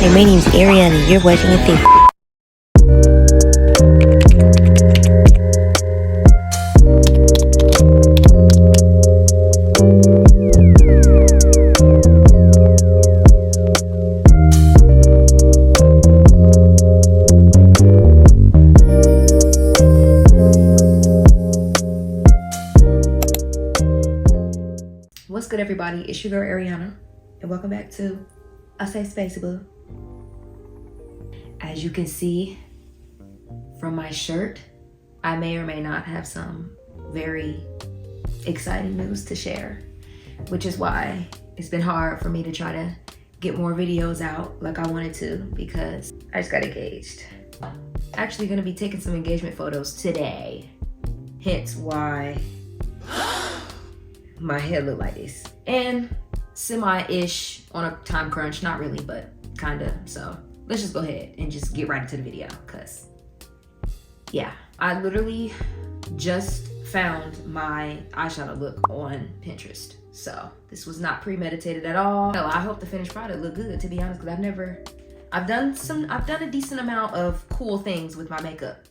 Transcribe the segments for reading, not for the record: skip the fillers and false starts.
Hey, my name's Ariana. You're watching a thing. What's good, everybody? It's your girl Ariana, and welcome back to A Safe Space Boo. As you can see from my shirt, I may or may not have some very exciting news to share, which is why it's been hard for me to try to get more videos out like I wanted to, because I just got engaged. Actually gonna be taking some engagement photos today, hence why my hair look like this. And semi-ish on a time crunch, not really, but kinda. So let's just go ahead and just get right into the video, cause yeah, I literally just found my eyeshadow look on Pinterest. So this was not premeditated at all. No, I hope the finished product look good, to be honest, because I've done a decent amount of cool things with my makeup,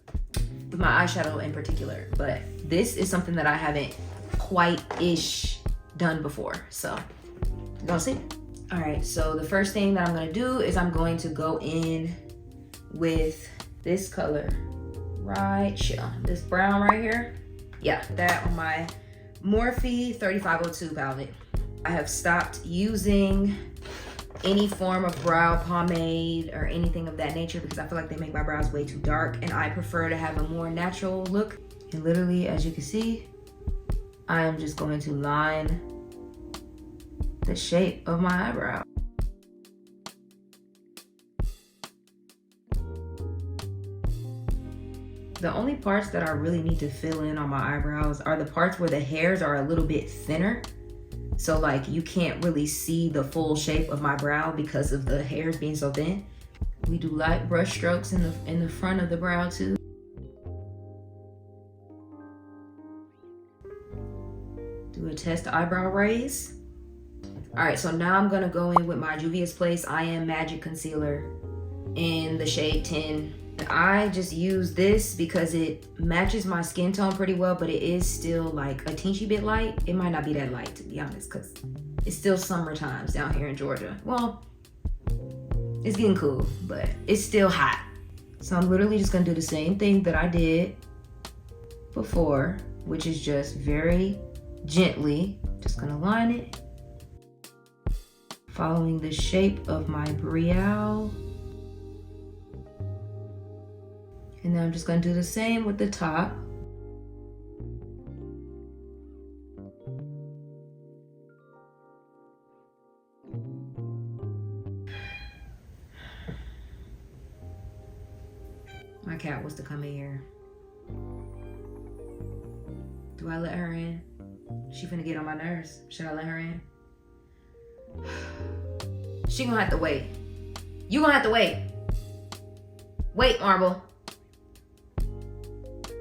with my eyeshadow in particular, but this is something that I haven't quite-ish done before. So you gonna see. All right, so the first thing that I'm gonna do is I'm going to go in with this color right here, this brown right here. Yeah, that on my Morphe 3502 palette. I have stopped using any form of brow pomade or anything of that nature because I feel like they make my brows way too dark, and I prefer to have a more natural look. And literally, as you can see, I am just going to line the shape of my eyebrow. The only parts that I really need to fill in on my eyebrows are the parts where the hairs are a little bit thinner. So like you can't really see the full shape of my brow because of the hairs being so thin. We do light brush strokes in the front of the brow too. Do a test eyebrow raise. All right, so now I'm gonna go in with my Juvia's Place I Am Magic Concealer in the shade 10. I just use this because it matches my skin tone pretty well, but it is still like a teensy bit light. It might not be that light, to be honest, because it's still summer times down here in Georgia. Well, it's getting cool, but it's still hot. So I'm literally just gonna do the same thing that I did before, which is just very gently, just gonna line it, following the shape of my brow. And then I'm just gonna do the same with the top. My cat wants to come in here. Do I let her in? She finna get on my nerves. Should I let her in? She gonna have to wait. You gonna have to wait. Wait, Marble.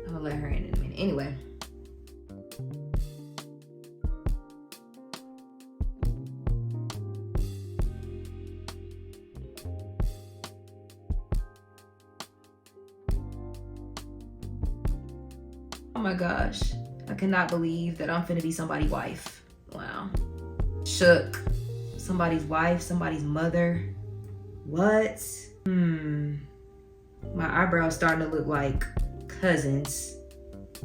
I'm gonna let her in a minute. Anyway. Oh my gosh. I cannot believe that I'm finna be somebody's wife. Wow. Shook. Somebody's wife, somebody's mother. What? My eyebrows starting to look like cousins,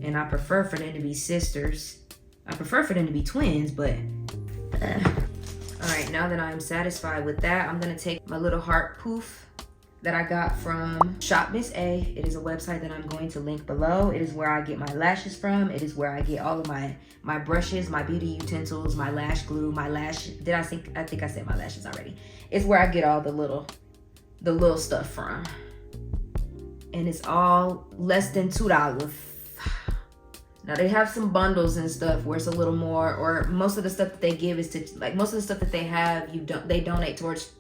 and I prefer for them to be sisters. I prefer for them to be twins, but all right, now that I'm satisfied with that, I'm gonna take my little heart poof that I got from Shop Miss A. It is a website that I'm going to link below. It is where I get my lashes from. It is where I get all of my brushes, my beauty utensils, my lash glue, my lash, I think I said my lashes already. It's where I get all the little stuff from. And it's all less than $2. Now they have some bundles and stuff where it's a little more, or most of the stuff that they give is to, like, most of the stuff that they have, they donate towards,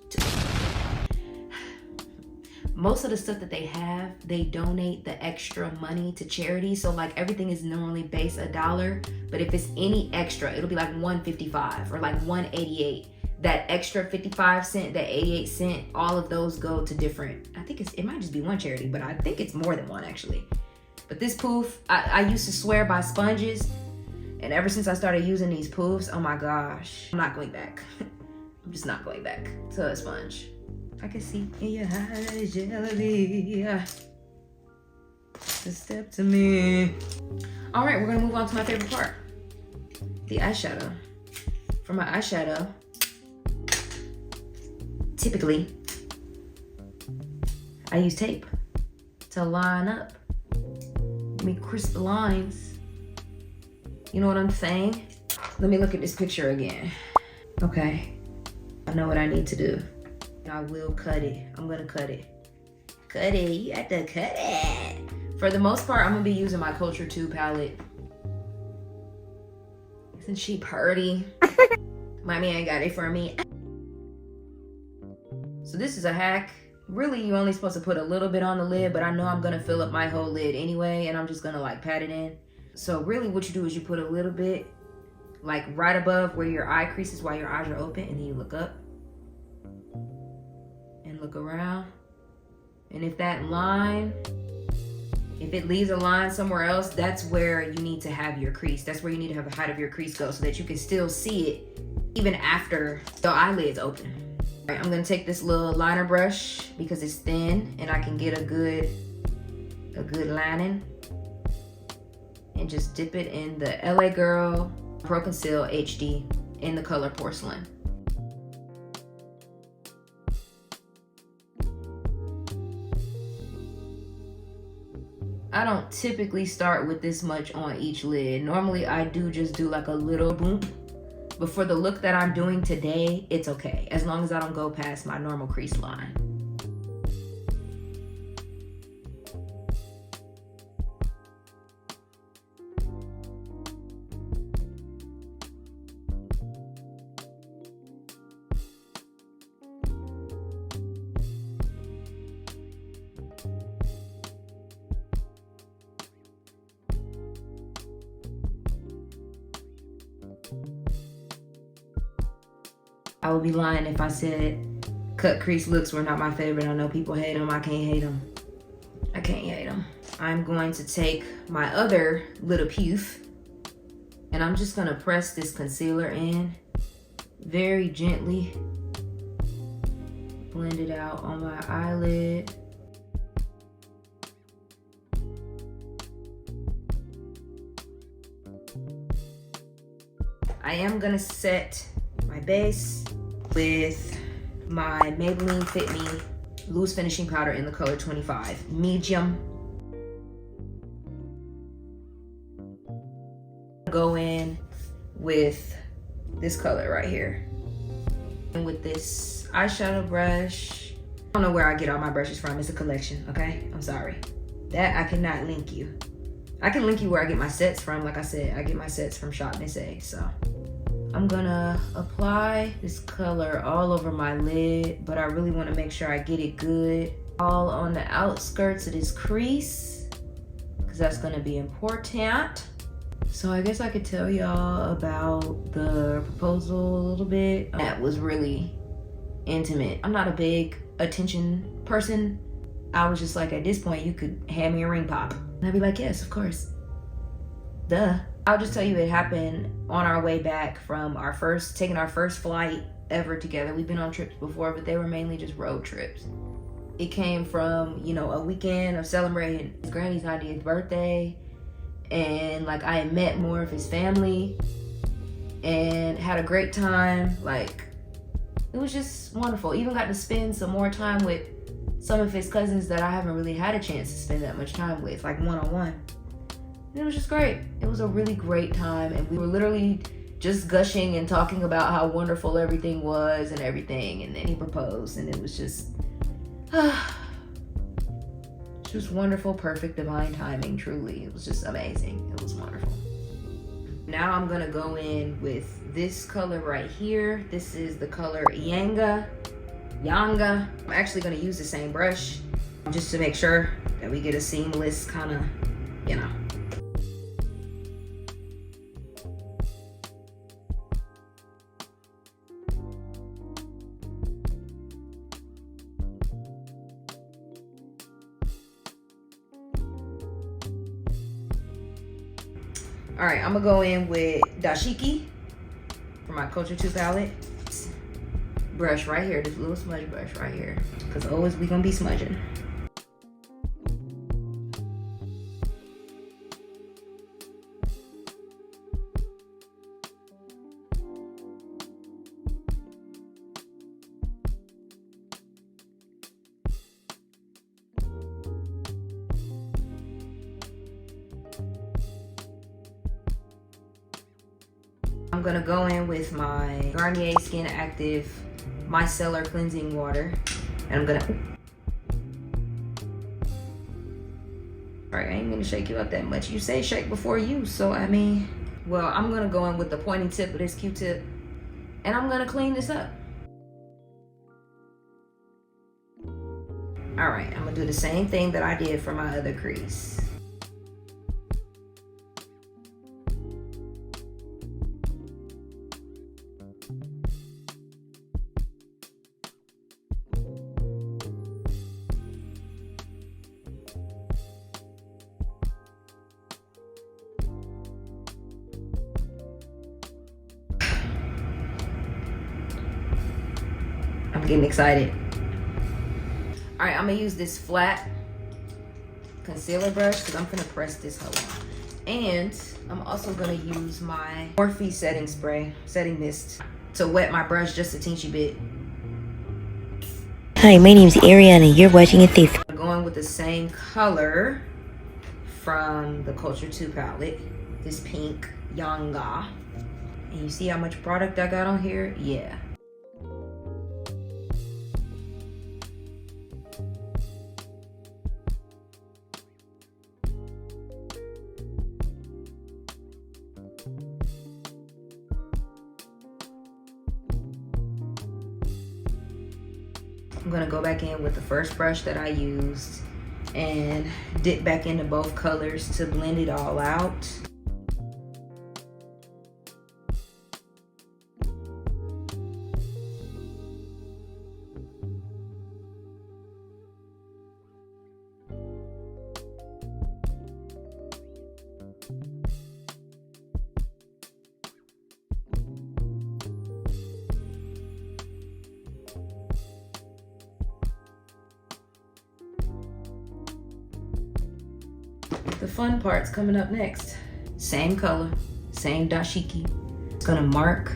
most of the stuff that they have, they donate the extra money to charity. So like everything is normally base $1, but if it's any extra, it'll be like $1.55 or like $1.88. that extra 55 cent, that 88 cent, all of those go to different, I think it might just be one charity, but I think it's more than one actually. But this poof, I used to swear by sponges, and ever since I started using these poofs, oh my gosh, I'm not going back. I'm just not going back to a sponge. I can see in your eyes, jelly. Just step to me. All right, we're gonna move on to my favorite part, the eyeshadow. For my eyeshadow, typically, I use tape to line up, give me crisp lines. You know what I'm saying? Let me look at this picture again. Okay, I know what I need to do. I will cut it. I'm gonna cut it. Cut it, you have to cut it. For the most part, I'm gonna be using my Culture 2 palette. Isn't she pretty? Mommy ain't got it for me. So this is a hack. Really, you're only supposed to put a little bit on the lid, but I know I'm gonna fill up my whole lid anyway, and I'm just gonna like pat it in. So really what you do is you put a little bit like right above where your eye crease is while your eyes are open, and then you look up and look around. And if that line, if it leaves a line somewhere else, that's where you need to have your crease. That's where you need to have the height of your crease go so that you can still see it even after the eyelid's open. All right, I'm gonna take this little liner brush because it's thin and I can get a good lining, and just dip it in the LA Girl Pro-Conceal HD in the color Porcelain. I don't typically start with this much on each lid. Normally I do just do like a little boom, but for the look that I'm doing today, it's okay, as long as I don't go past my normal crease line. I would be lying if I said cut crease looks were not my favorite. I know people hate them. I can't hate them. I can't hate them. I'm going to take my other little poof and I'm just gonna press this concealer in very gently. Blend it out on my eyelid. I am gonna set my base with my Maybelline Fit Me Loose Finishing Powder in the color 25, medium. Go in with this color right here. And with this eyeshadow brush, I don't know where I get all my brushes from. It's a collection, okay? I'm sorry. That I cannot link you. I can link you where I get my sets from. Like I said, I get my sets from Shop Miss A, so. I'm gonna apply this color all over my lid, but I really wanna make sure I get it good all on the outskirts of this crease, because that's gonna be important. So I guess I could tell y'all about the proposal a little bit. That was really intimate. I'm not a big attention person. I was just like, at this point, you could hand me a ring pop. And I'd be like, yes, of course. Duh. I'll just tell you it happened on our way back from taking our first flight ever together. We've been on trips before, but they were mainly just road trips. It came from, you know, a weekend of celebrating his granny's 90th birthday. And like I had met more of his family and had a great time. Like it was just wonderful. Even got to spend some more time with some of his cousins that I haven't really had a chance to spend that much time with, like one-on-one. It was just great. It was a really great time, and we were literally just gushing and talking about how wonderful everything was and everything, and then he proposed, and it was just wonderful, perfect, divine timing, truly. It was just amazing. It was wonderful. Now I'm gonna go in with this color right here. This is the color Yanga. I'm actually gonna use the same brush just to make sure that we get a seamless kind of, you know. All right, I'm gonna go in with dashiki for my Culture 2 palette. Brush right here, this little smudge brush right here, because always we gonna be smudging. I'm gonna go in with my Garnier Skin Active Micellar Cleansing Water, and I'm gonna. All right, I ain't gonna shake you up that much. You say shake before use, so I mean, well, I'm gonna go in with the pointy tip of this Q-tip, and I'm gonna clean this up. All right, I'm gonna do the same thing that I did for my other crease. I'm getting excited. All right, I'm gonna use this flat concealer brush because I'm gonna press this hoe on. And I'm also gonna use my Morphe setting mist to wet my brush just a teensy bit. Hi, my name's Ariana. You're watching a thief. I'm going with the same color from the Culture 2 palette, this pink Yanga. And you see how much product I got on here? Yeah. I'm gonna go back in with the first brush that I used and dip back into both colors to blend it all out. The fun part's coming up next. Same color, same dashiki. It's gonna mark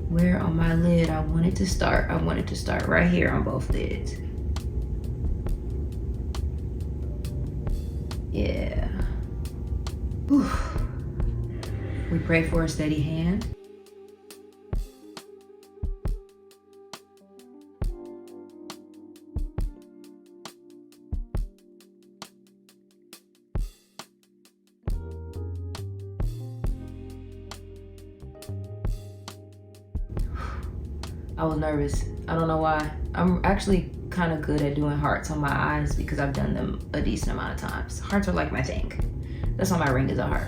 where on my lid I want it to start. I want it to start right here on both lids. Yeah. Whew. We pray for a steady hand. I was nervous. I don't know why. I'm actually kind of good at doing hearts on my eyes because I've done them a decent amount of times. Hearts are like my thing. That's why my ring is a heart.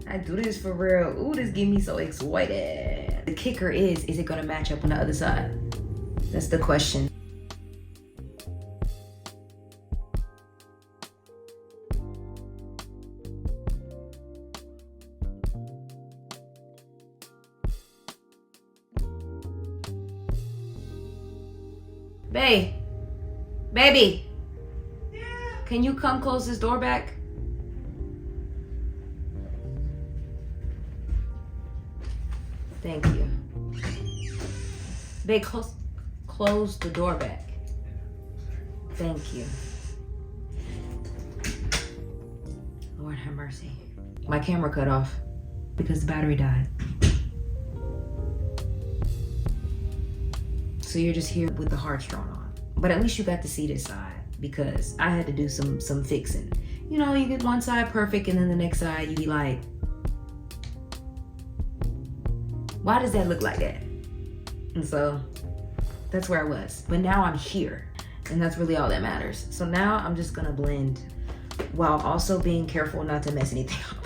I do this for real. Ooh, this get me so excited. The kicker is it gonna match up on the other side? That's the question. Baby. Yeah. Can you come close this door back? Thank you. Babe, close the door back. Thank you. Lord have mercy. My camera cut off because the battery died. So you're just here with the hearts drawn on. But at least you got to see this side because I had to do some fixing. You know, you get one side perfect and then the next side you be like, why does that look like that? And so That's where I was. But now I'm here, and that's really all that matters. So now I'm just gonna blend while also being careful not to mess anything up.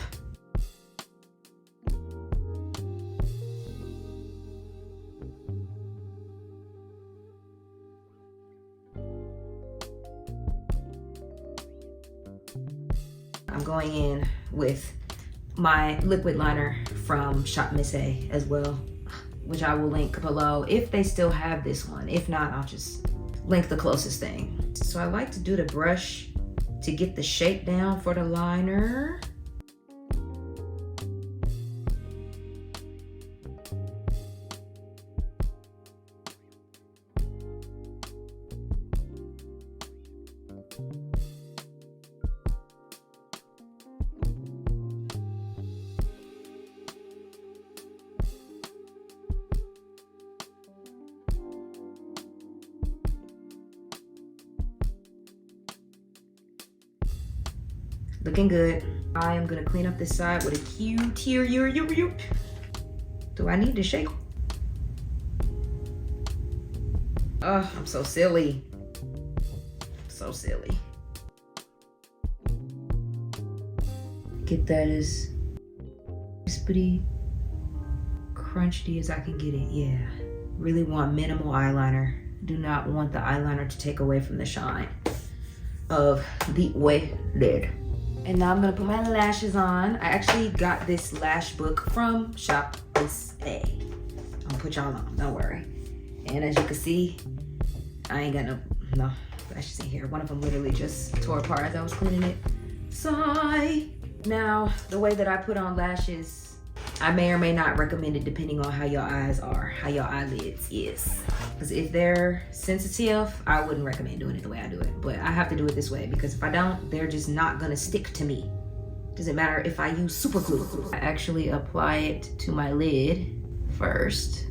I'm going in with my liquid liner from Shop Miss A as well, which I will link below if they still have this one. If not, I'll just link the closest thing. So I like to do the brush to get the shape down for the liner. Looking good. I am gonna clean up this side with a Q-tier. Do I need to shake? Oh, I'm so silly. So silly. Get that as crispy, crunchy as I can get it. Yeah. Really want minimal eyeliner. Do not want the eyeliner to take away from the shine of the lid. And now I'm gonna put my lashes on. I actually got this lash book from Shop Miss A. I'm gonna put y'all on, don't worry. And as you can see, I ain't got no lashes in here. One of them literally just tore apart as I was cleaning it. Sigh. Now, the way that I put on lashes, I may or may not recommend it depending on how your eyes are, how your eyelids is. Because if they're sensitive, I wouldn't recommend doing it the way I do it. But I have to do it this way because if I don't, they're just not gonna stick to me. Doesn't matter if I use super glue. I actually apply it to my lid first.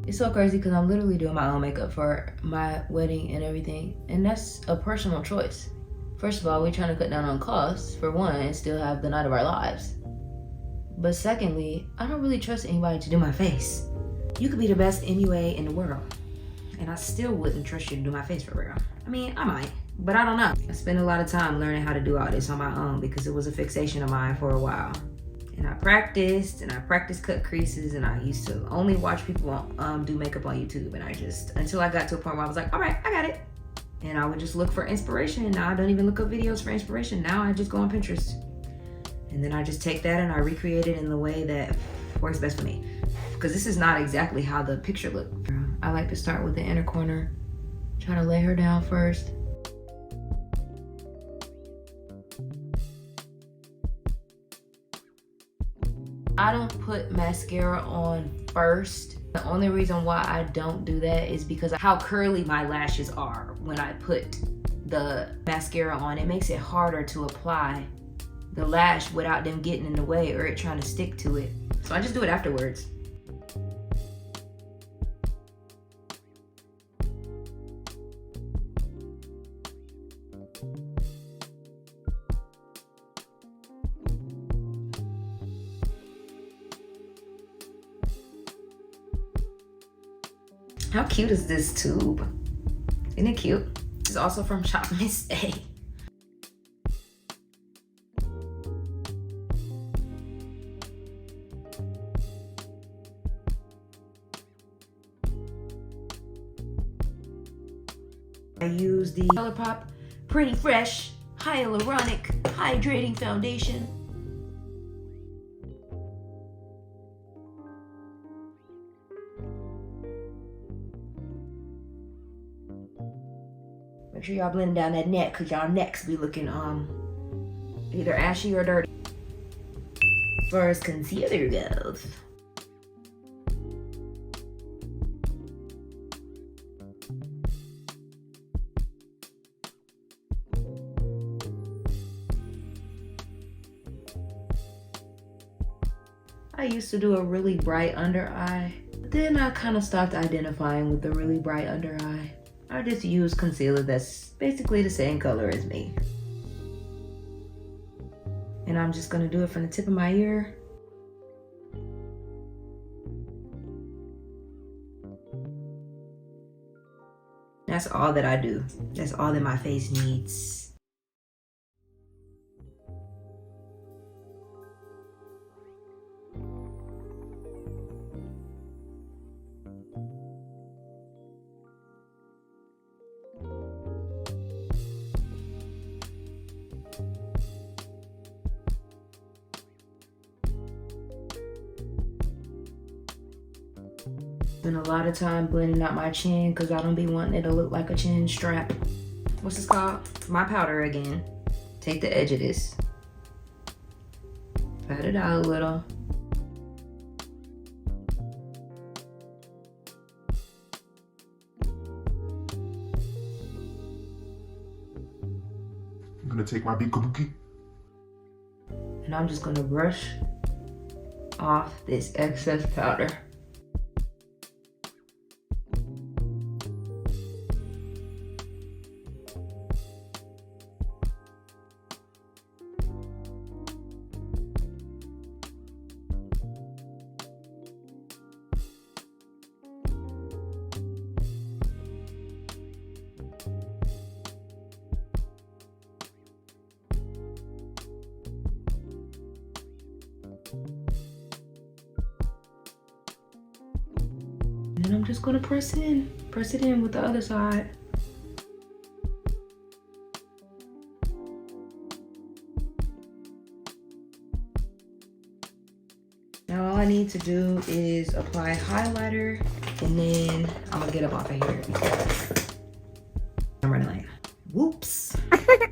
It's so crazy because I'm literally doing my own makeup for my wedding and everything. And that's a personal choice. First of all, we're trying to cut down on costs, for one, and still have the night of our lives. But secondly, I don't really trust anybody to do my face. You could be the best MUA in the world, and I still wouldn't trust you to do my face for real. I mean, I might, but I don't know. I spent a lot of time learning how to do all this on my own because it was a fixation of mine for a while. And I practiced cut creases, and I used to only watch people do makeup on YouTube, and until I got to a point where I was like, all right, I got it. And I would just look for inspiration, and now I don't even look up videos for inspiration. Now I just go on Pinterest. And then I just take that and I recreate it in the way that works best for me. Because this is not exactly how the picture looked. I like to start with the inner corner. Try to lay her down first. I don't put mascara on first. The only reason why I don't do that is because of how curly my lashes are when I put the mascara on. It makes it harder to apply the lash without them getting in the way or it trying to stick to it. So I just do it afterwards. How cute is this tube? Isn't it cute? This is also from Shop Miss A. I use the ColourPop Pretty Fresh Hyaluronic Hydrating Foundation. Make sure y'all blend down that neck because y'all necks be looking either ashy or dirty. As far as concealer goes, I used to do a really bright under eye, but then I kind of stopped identifying with the really bright under eye. I just use concealer that's basically the same color as me. And I'm just gonna do it from the tip of my ear that's all that I do. That's all that my face needs. Spend a lot of time blending out my chin because I don't be wanting it to look like a chin strap. What's this called? My powder again. Take the edge of this. Pat it out a little. I'm gonna take my big kabuki. And I'm just gonna brush off this excess powder. And then I'm just gonna press it in with the other side. Now all I need to do is apply highlighter, and then I'm gonna get up off of here because I'm running late. Whoops.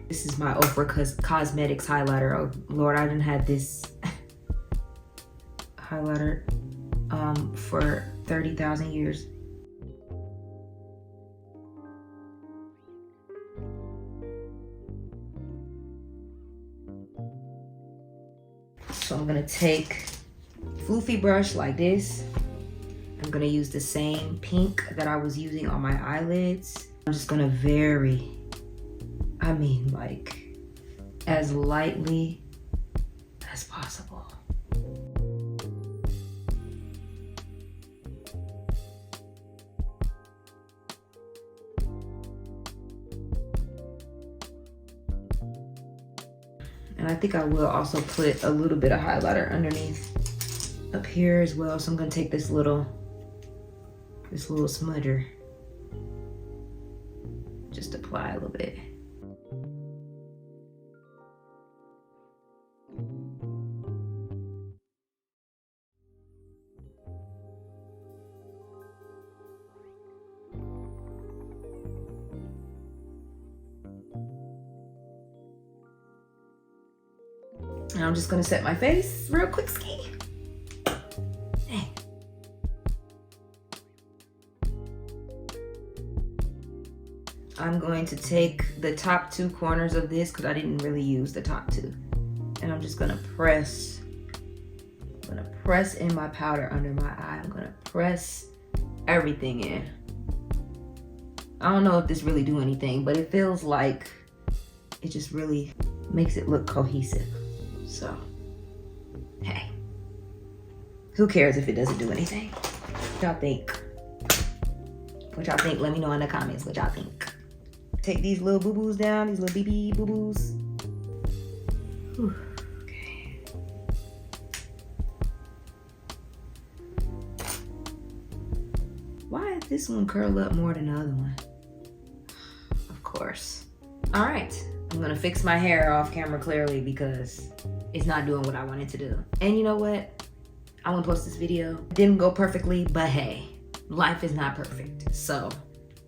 This is my Ofra Cosmetics highlighter. Oh Lord, I didn't have this highlighter for 30,000 years. So I'm gonna take a floofy brush like this. I'm gonna use the same pink that I was using on my eyelids. I'm just gonna like as lightly as possible. And I think I will also put a little bit of highlighter underneath up here as well. So I'm gonna take this little smudger. Just apply a little bit. And I'm just gonna set my face real quick ski. Dang. I'm going to take the top two corners of this because I didn't really use the top two. And I'm just gonna press. I'm gonna press in my powder under my eye. I'm gonna press everything in. I don't know if this really do anything, but it feels like it just really makes it look cohesive. So, hey, who cares if it doesn't do anything? What y'all think? What y'all think? Let me know in the comments what y'all think. Take these little boo-boos down, these little BB boo-boos. Okay. Why did this one curl up more than the other one? Of course. All right, I'm gonna fix my hair off camera clearly because it's not doing what I wanted to do. And you know what? I want to post this video. It didn't go perfectly, but hey, life is not perfect. So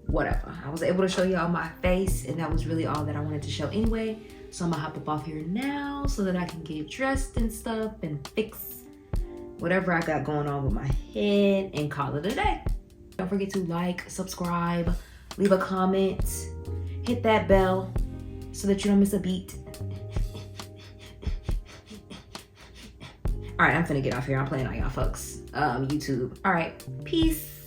whatever. I was able to show y'all my face, and that was really all that I wanted to show anyway. So I'm gonna hop up off here now so that I can get dressed and stuff and fix whatever I got going on with my head and call it a day. Don't forget to like, subscribe, leave a comment, hit that bell so that you don't miss a beat. All right, I'm finna get off here. I'm playing on y'all folks. YouTube. All right, peace.